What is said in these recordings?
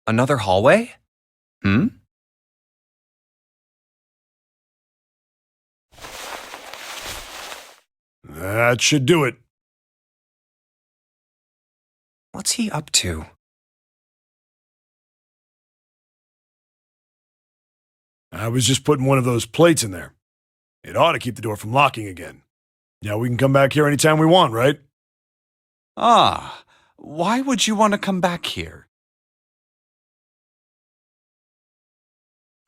Another hallway? Hmm? That should do it. What's he up to? I was just putting one of those plates in there. It ought to keep the door from locking again. Now we can come back here anytime we want, right? Ah, why would you want to come back here?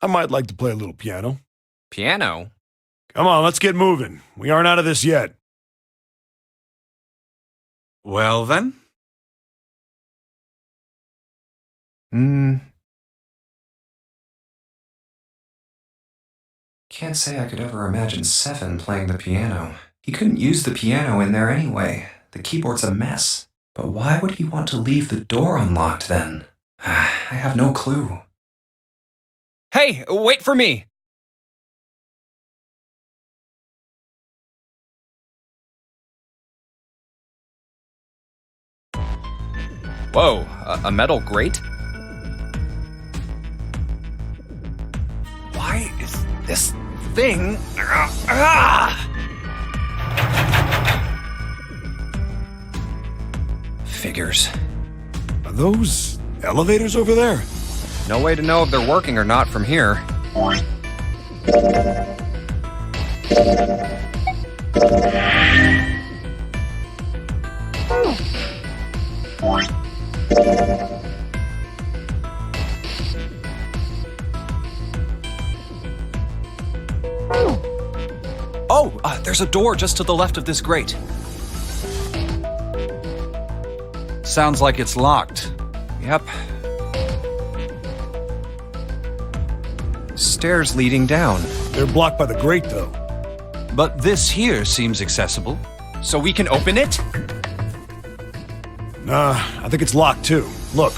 I might like to play a little piano. Piano? Come on, let's get moving. We aren't out of this yet. Well then? Can't say I could ever imagine Seven playing the piano. He couldn't use the piano in there anyway. The keyboard's a mess. But why would he want to leave the door unlocked then? I have no clue. Hey, wait for me! Whoa, a metal grate? Why is this thing... Figures. Are those elevators over there? No way to know if they're working or not from here. Oh, there's a door just to the left of this grate. Sounds like it's locked. Yep. Stairs leading down. They're blocked by the grate, though. But this here seems accessible. So we can open it? Nah, I think it's locked, too. Look.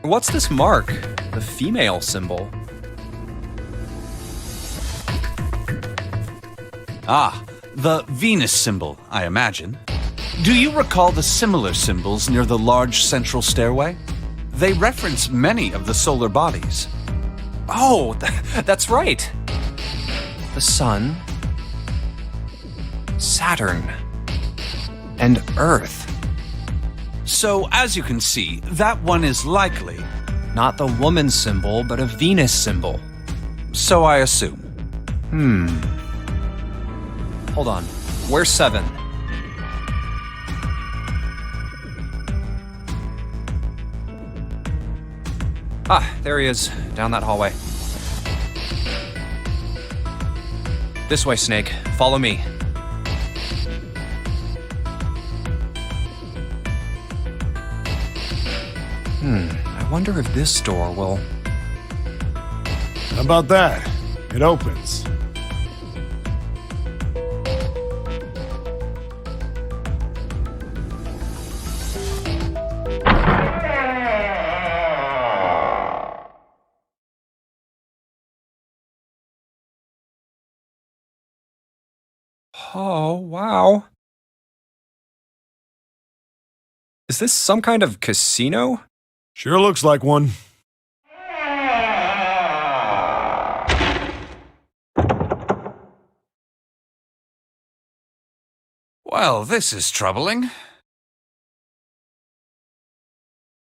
What's this mark? The female symbol. Ah, the Venus symbol, I imagine. Do you recall the similar symbols near the large central stairway? They reference many of the solar bodies. Oh, that's right. The Sun, Saturn, and Earth. So, as you can see, that one is likely. Not the woman symbol, but a Venus symbol. So I assume. Hold on. Where's Seven? Ah, there he is, down that hallway. This way, Snake. Follow me. I wonder if this door will... How about that? It opens. Oh, wow. Is this some kind of casino? Sure looks like one. Well, this is troubling.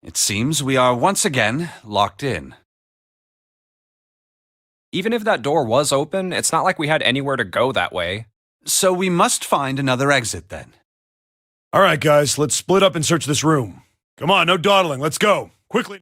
It seems we are once again locked in. Even if that door was open, it's not like we had anywhere to go that way. So we must find another exit then. All right, guys, let's split up and search this room. Come on, no dawdling. Let's go. Quickly.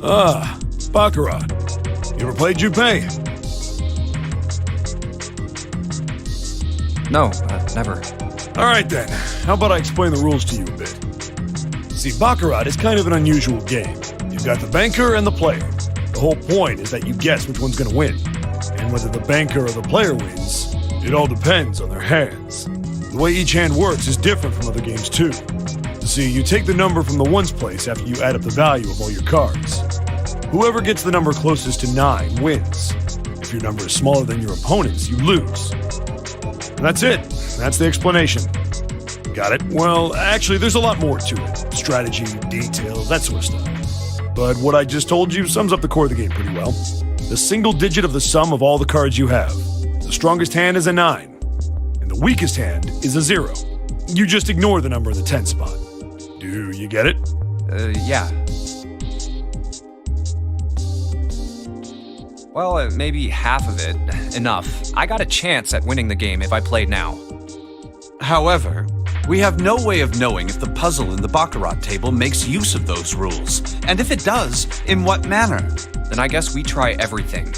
Ah, Baccarat. You ever played Junpei? No, never. Alright then, how about I explain the rules to you a bit? See, Baccarat is kind of an unusual game. You've got the banker and the player. The whole point is that you guess which one's gonna win. And whether the banker or the player wins, it all depends on their hands. The way each hand works is different from other games too. See, you take the number from the ones place after you add up the value of all your cards. Whoever gets the number closest to 9 wins. If your number is smaller than your opponent's, you lose. And that's it. That's the explanation. Got it? Well, actually, there's a lot more to it. Strategy, details, that sort of stuff. But what I just told you sums up the core of the game pretty well. The single digit of the sum of all the cards you have. The strongest hand is a 9, and the weakest hand is a 0. You just ignore the number in the 10 spot. Do you get it? Yeah. Well, maybe half of it. Enough. I got a chance at winning the game if I played now. However, we have no way of knowing if the puzzle in the Baccarat table makes use of those rules, and if it does, in what manner. Then I guess we try everything.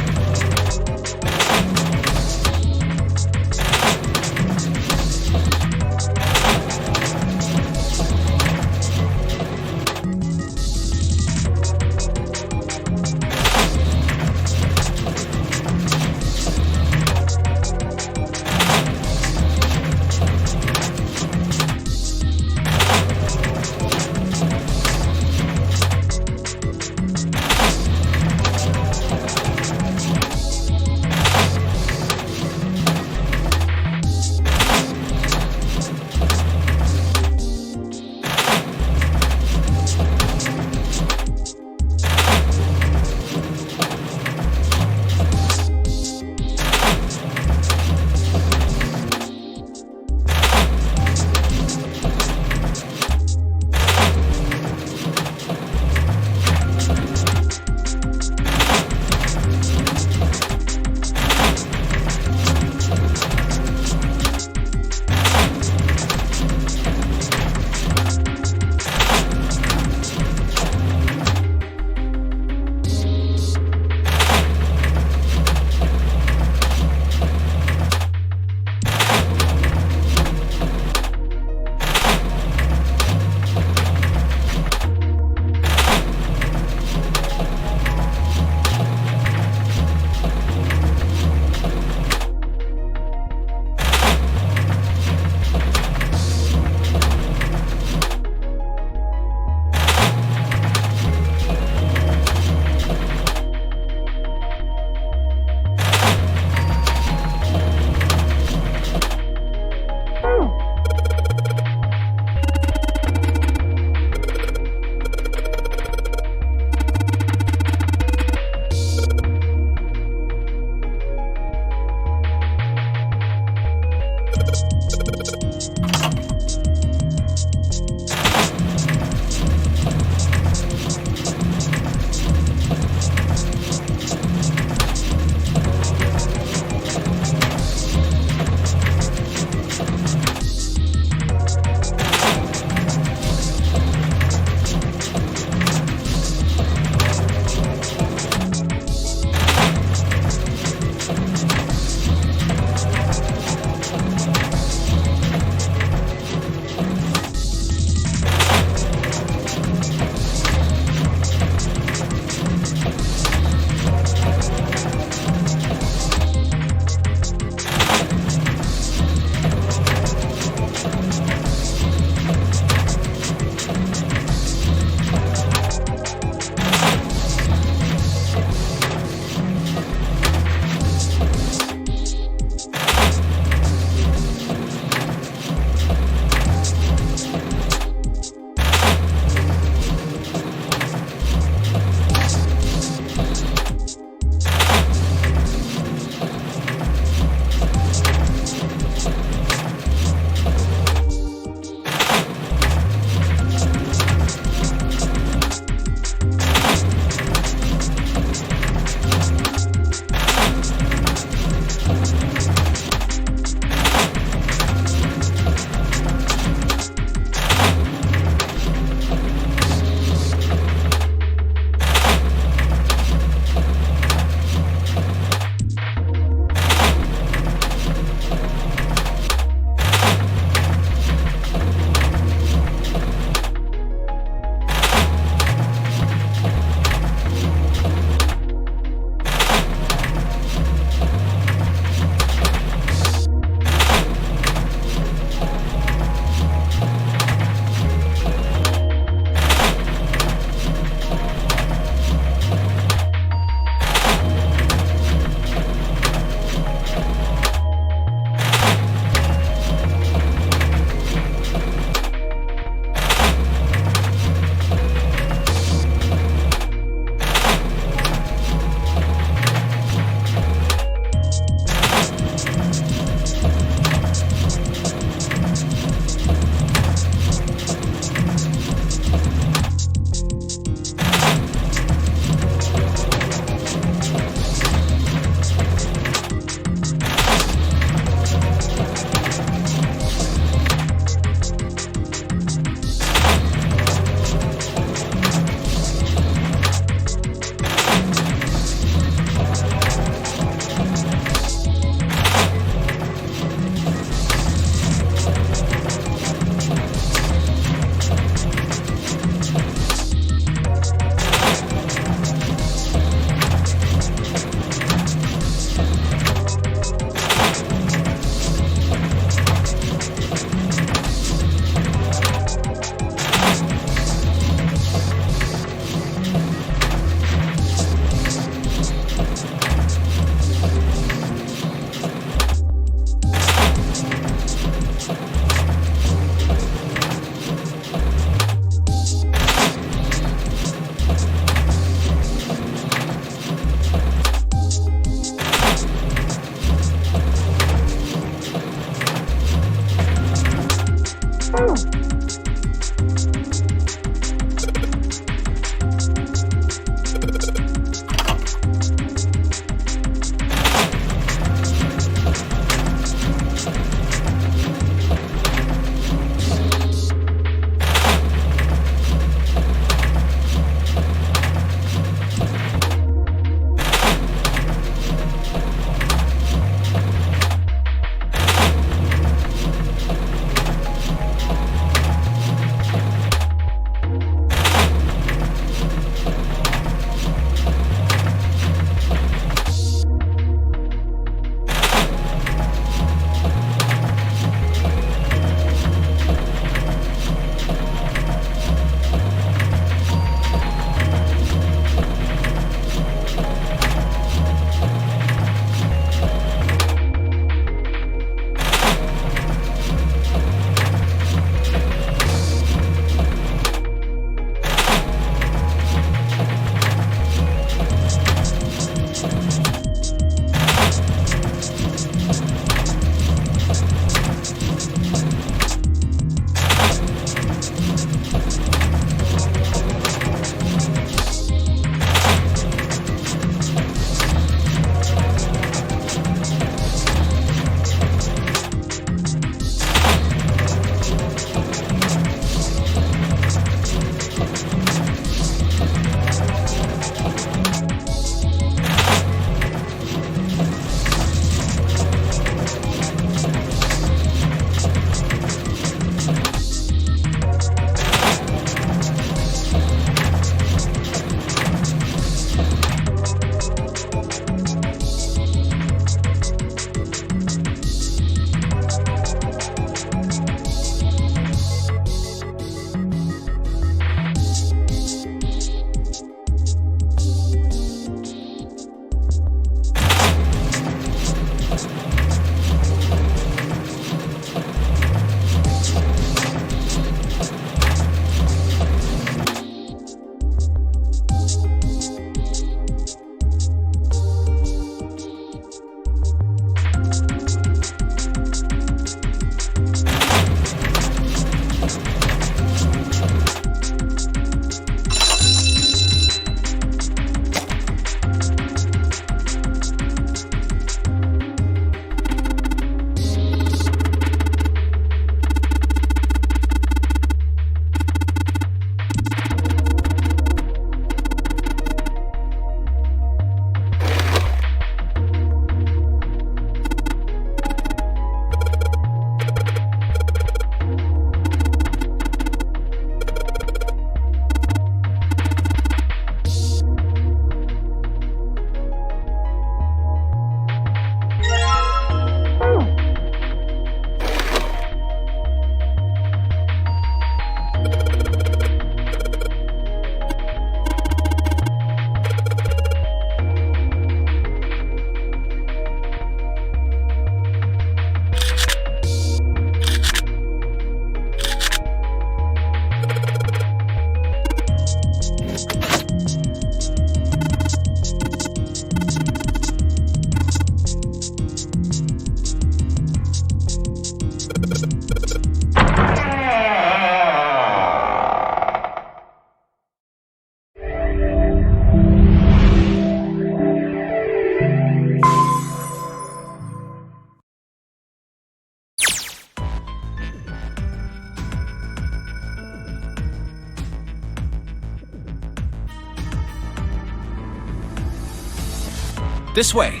This way.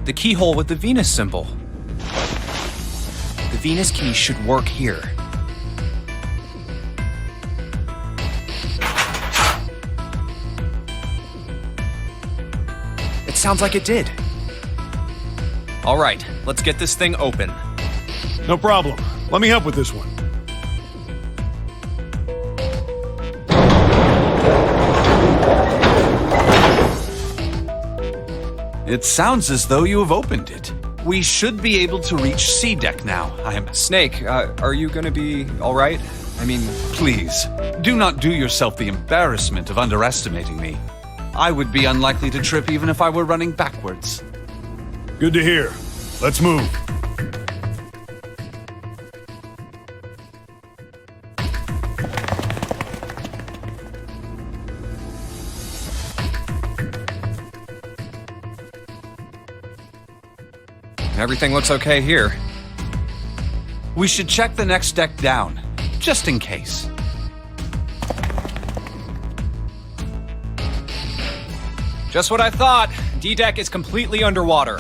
The keyhole with the Venus symbol. The Venus key should work here. It sounds like it did. All right, let's get this thing open. No problem. Let me help with this one. It sounds as though you have opened it. We should be able to reach C deck now. Snake, are you gonna be all right? I mean, Please, do not do yourself the embarrassment of underestimating me. I would be unlikely to trip even if I were running backwards. Good to hear. Let's move. everything looks okay here. We should check the next deck down, just in case. Just what I thought. D-Deck is completely underwater.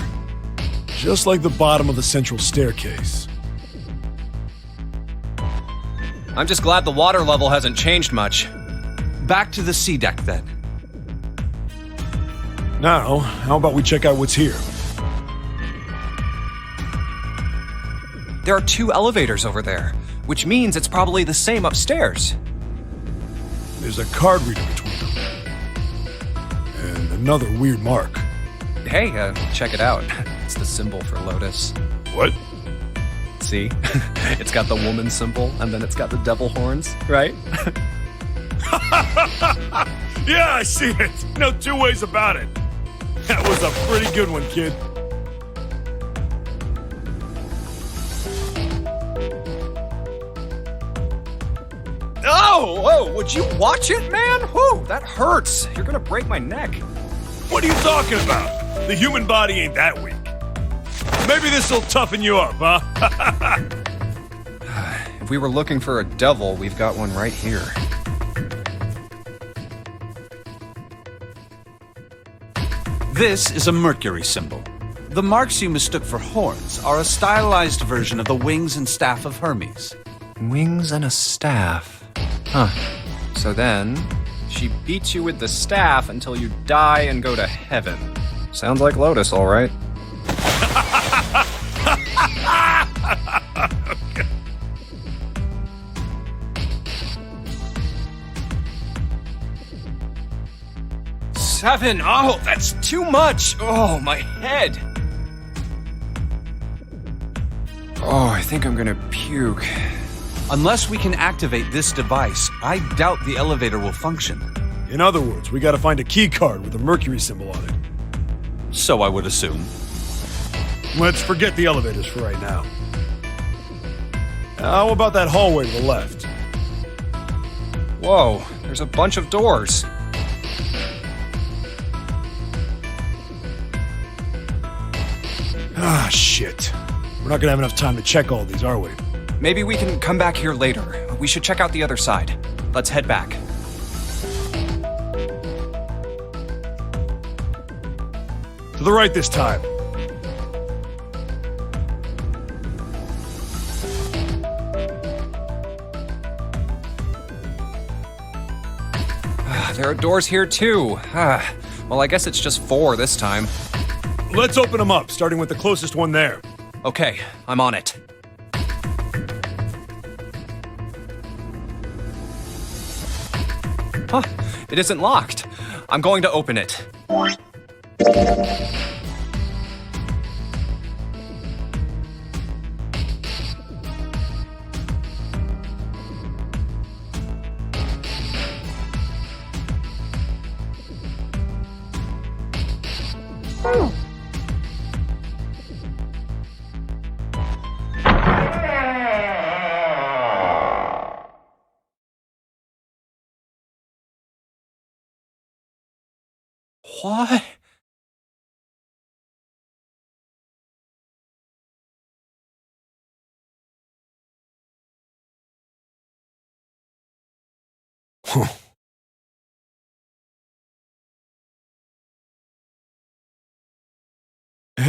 Just like the bottom of the central staircase. I'm just glad the water level hasn't changed much. Back to the C deck then. Now, how about we check out what's here? There are 2 elevators over there, which means it's probably the same upstairs. There's a card reader between them. And another weird mark. Hey, check it out. It's the symbol for Lotus. What? See? It's got the woman symbol, and then it's got the devil horns, right? Yeah, I see it. No two ways about it. That was a pretty good one, kid. Oh, would you watch it, man? Whew, that hurts. You're gonna break my neck. What are you talking about? The human body ain't that weak. Maybe this'll toughen you up, huh? If we were looking for a devil, we've got one right here. This is a Mercury symbol. The marks you mistook for horns are a stylized version of the wings and staff of Hermes. Wings and a staff. Huh. So then, she beats you with the staff until you die and go to heaven. Sounds like Lotus, all right. Seven! Oh, that's too much! Oh, my head! Oh, I think I'm gonna puke. Unless we can activate this device, I doubt the elevator will function. In other words, we gotta find a key card with a Mercury symbol on it. So I would assume. Let's forget the elevators for right now. How about that hallway to the left? Whoa, there's a bunch of doors. Ah, shit. We're not gonna have enough time to check all these, are we? Maybe we can come back here later. We should check out the other side. Let's head back. To the right this time. There are doors here too. Well, I guess it's just 4 this time. Let's open them up, starting with the closest one there. Okay, I'm on it. Huh, it isn't locked. I'm going to open it. What?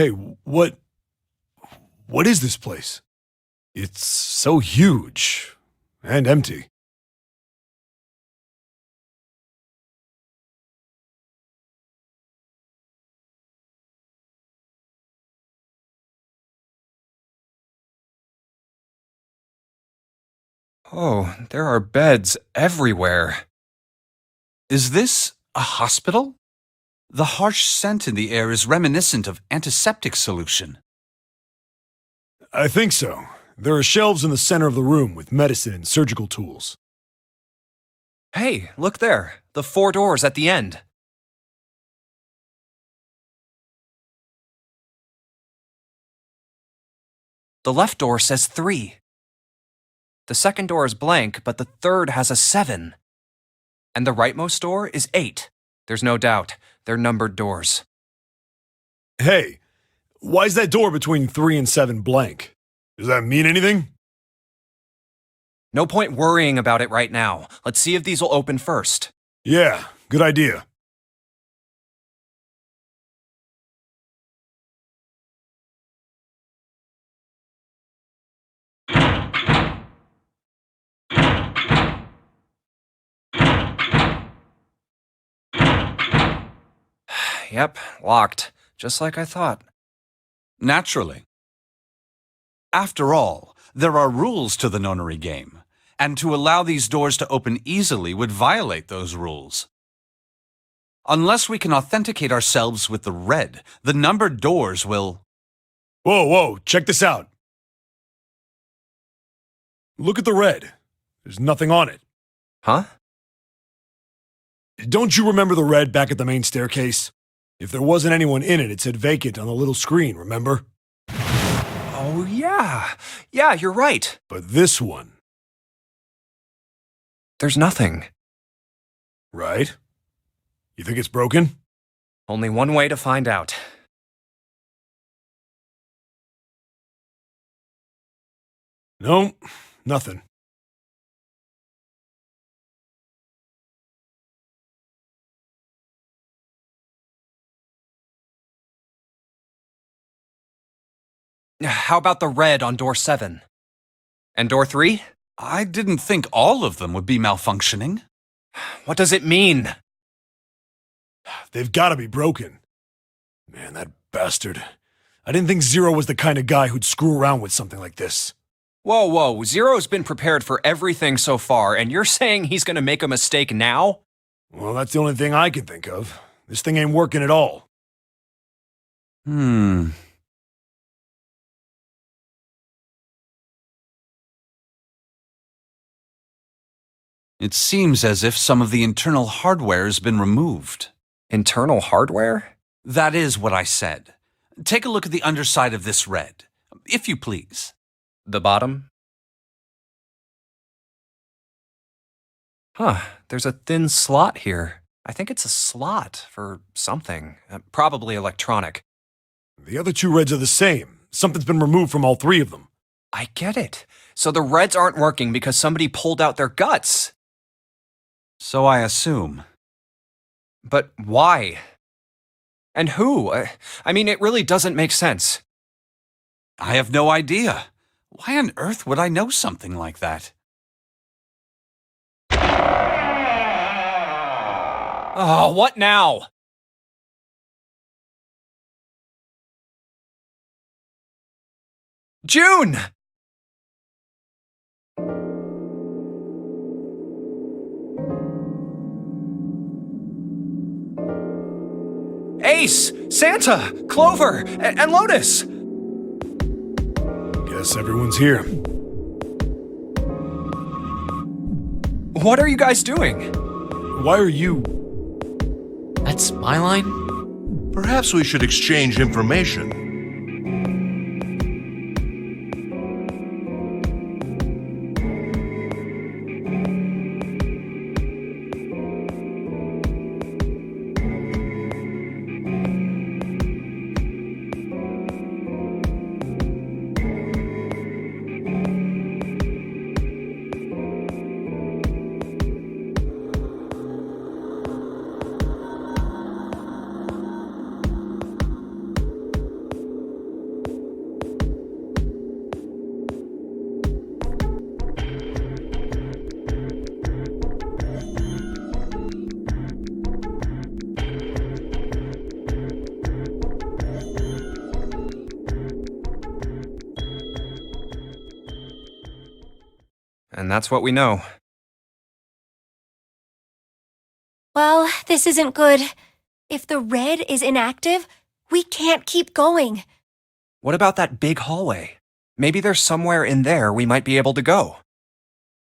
Hey, what is this place? It's so huge and empty. Oh, there are beds everywhere. Is this a hospital? The harsh scent in the air is reminiscent of antiseptic solution. I think so. There are shelves in the center of the room with medicine and surgical tools. Hey, look there. The 4 doors at the end. The left door says 3. The second door is blank, but the third has a 7. And the rightmost door is 8. There's no doubt. They're numbered doors. Hey, why is that door between 3 and 7 blank? Does that mean anything? No point worrying about it right now. Let's see if these will open first. Yeah, good idea. Yep, locked. Just like I thought. Naturally. After all, there are rules to the nonary game, and to allow these doors to open easily would violate those rules. Unless we can authenticate ourselves with the red, the numbered doors will... Whoa, check this out. Look at the red. There's nothing on it. Huh? Don't you remember the red back at the main staircase? If there wasn't anyone in it, it said vacant on the little screen, remember? Oh, yeah. Yeah, you're right. But this one, There's nothing. right? You think it's broken? Only one way to find out. No, nothing. How about the red on door 7? And door 3? I didn't think all of them would be malfunctioning. What does it mean? They've got to be broken. Man, that bastard. I didn't think Zero was the kind of guy who'd screw around with something like this. Whoa. Zero's been prepared for everything so far, and you're saying he's gonna make a mistake now? Well, that's the only thing I can think of. This thing ain't working at all. It seems as if some of the internal hardware has been removed. Internal hardware? That is what I said. Take a look at the underside of this red, if you please. The bottom? Huh, there's a thin slot here. I think it's a slot for something. Probably electronic. The other 2 reds are the same. Something's been removed from all 3 of them. I get it. So the reds aren't working because somebody pulled out their guts. So I assume. But why? And who? I mean, it really doesn't make sense. I have no idea. Why on earth would I know something like that? Oh, what now? June! Ace, Santa, Clover, and Lotus! Guess everyone's here. What are you guys doing? Why are you... That's my line? Perhaps we should exchange information. that's what we know. Well, this isn't good. If the red is inactive, we can't keep going. What about that big hallway? Maybe there's somewhere in there we might be able to go.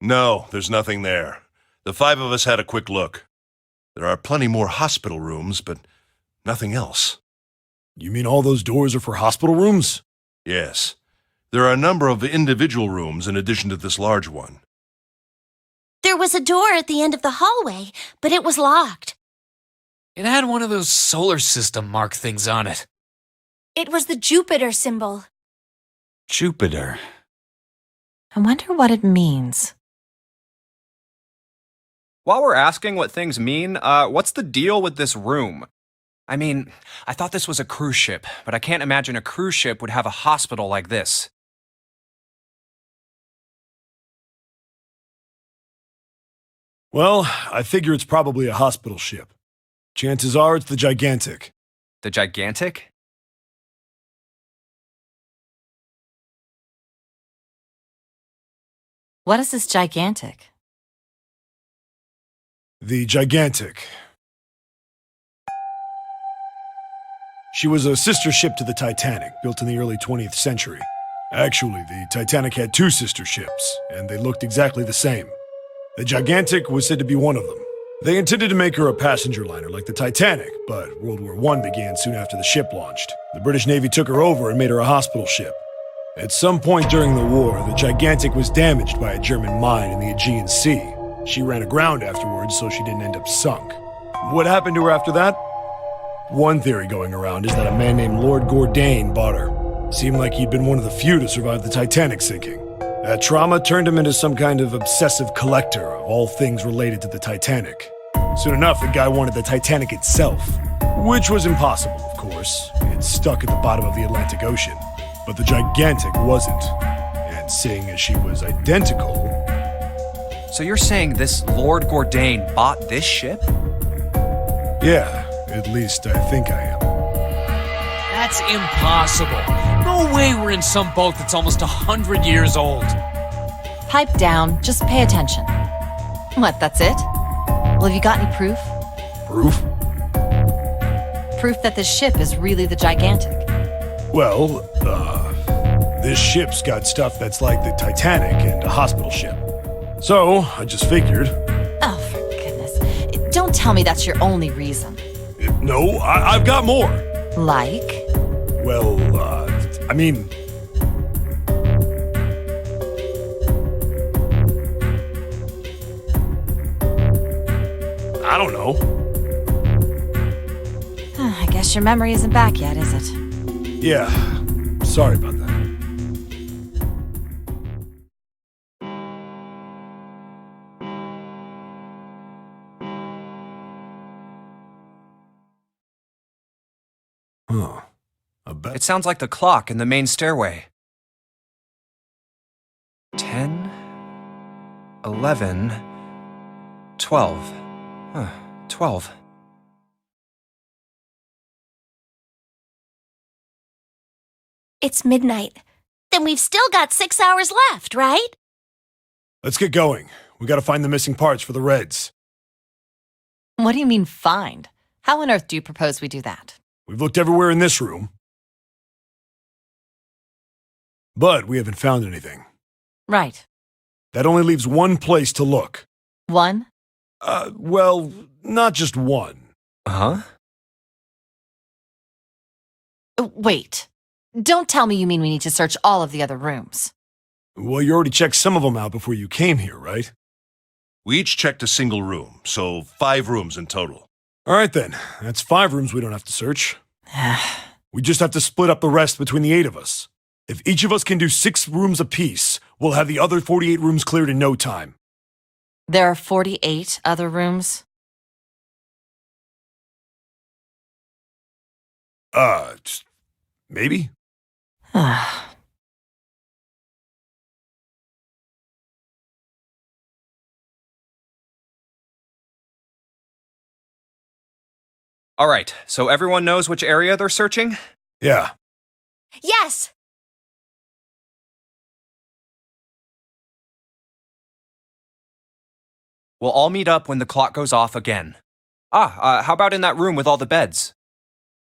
No, there's nothing there. The 5 of us had a quick look. There are plenty more hospital rooms, but nothing else. You mean all those doors are for hospital rooms? Yes. There are a number of individual rooms in addition to this large one. There was a door at the end of the hallway, but it was locked. It had one of those solar system mark things on it. It was the Jupiter symbol. Jupiter. I wonder what it means. While we're asking what things mean, what's the deal with this room? I mean, I thought this was a cruise ship, but I can't imagine a cruise ship would have a hospital like this. Well, I figure it's probably a hospital ship. Chances are it's the Gigantic. The Gigantic? What is this Gigantic? The Gigantic. She was a sister ship to the Titanic, built in the early 20th century. Actually, the Titanic had 2 sister ships, and they looked exactly the same. The Gigantic was said to be one of them. They intended to make her a passenger liner like the Titanic, but World War I began soon after the ship launched. The British Navy took her over and made her a hospital ship. At some point during the war, the Gigantic was damaged by a German mine in the Aegean Sea. She ran aground afterwards, so she didn't end up sunk. What happened to her after that? One theory going around is that a man named Lord Gordain bought her. Seemed like he'd been one of the few to survive the Titanic sinking. That trauma turned him into some kind of obsessive collector of all things related to the Titanic. Soon enough, the guy wanted the Titanic itself, which was impossible, of course. It's stuck at the bottom of the Atlantic Ocean. But the Gigantic wasn't. And seeing as she was identical... So you're saying this Lord Gordain bought this ship? Yeah, at least I think I am. That's impossible. No way we're in some boat that's almost 100 years old. Pipe down, just pay attention. What, that's it? Well, have you got any proof? Proof? Proof that this ship is really the Gigantic. Well, this ship's got stuff that's like the Titanic and a hospital ship. So, I just figured... Oh, for goodness. Don't tell me that's your only reason. No, I've got more. Like? Well, I mean... I don't know. I guess your memory isn't back yet, is it? Yeah, sorry about that. Huh. I bet. It sounds like the clock in the main stairway. 10, 11, 12. Huh, 12. It's midnight. Then we've still got 6 hours left, right? Let's get going. We gotta find the missing parts for the Reds. What do you mean, find? How on earth do you propose we do that? We've looked everywhere in this room. But we haven't found anything. Right. That only leaves one place to look. One? Well, not just one. Huh? Wait. Don't tell me you mean we need to search all of the other rooms. Well, you already checked some of them out before you came here, right? We each checked a single room, so 5 rooms in total. All right then. That's 5 rooms we don't have to search. We just have to split up the rest between the 8 of us. If each of us can do 6 rooms apiece, we'll have the other 48 rooms cleared in no time. There are 48 other rooms? Maybe? All right, so everyone knows which area they're searching? Yeah. Yes! We'll all meet up when the clock goes off again. How about in that room with all the beds?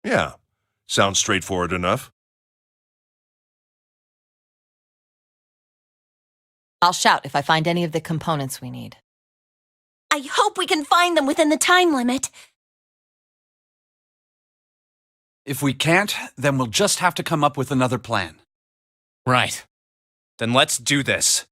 Yeah, sounds straightforward enough. I'll shout if I find any of the components we need. I hope we can find them within the time limit. If we can't, then we'll just have to come up with another plan. Right. Then let's do this.